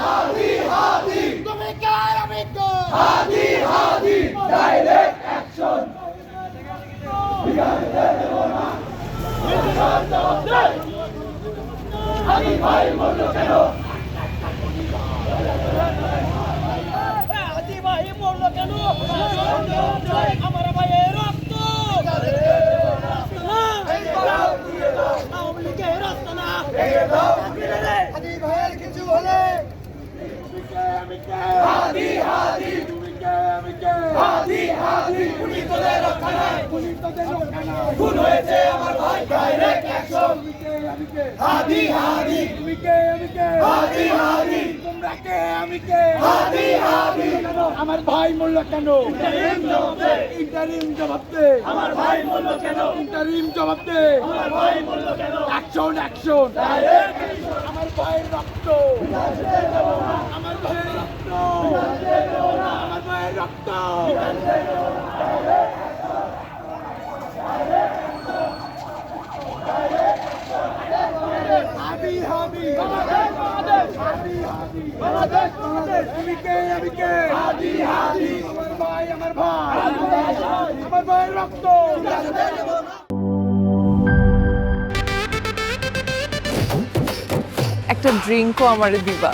হাদি হাদি তুমি কে আমি কে হাদি হাদি direct action হাদি ভাই বলল কেন হাদি ভাই মরলো কেন আমার ভাইয়ের রক্ত আওয়ামী লীগের রক্ত না হাদি ভাইয়ের কিছু হলে হাদি হাদি হাদি হাদি পুলিশ তোদের রক্ষা নাই খুন হয়েছে আমার ভাই ডাইরেক্ট অ্যাকশন হাদি হাদি হাদি হাদি তোমরা কে আমি কে হাদি হাদি আমার ভাই মরলো কেন ইন্টারিম জবাব দে ইন্টারিম জবাব দে আমার ভাই বলল কেন ইন্টারিম জবাব দে আমার ভাই বলল কেন অ্যাকশন অ্যাকশন ডাইরেক্ট আমার ভাইয়ের রক্ত আমার ভাইয়ের রক্ত আমার ভাইয়ের রক্ত হাদি হাদি হাদি হাদি আমি কে হাদি হাদি আমার ভাই আমার ভাইয়ের রক্ত একটা ড্রিঙ্কও আমারে দিবা।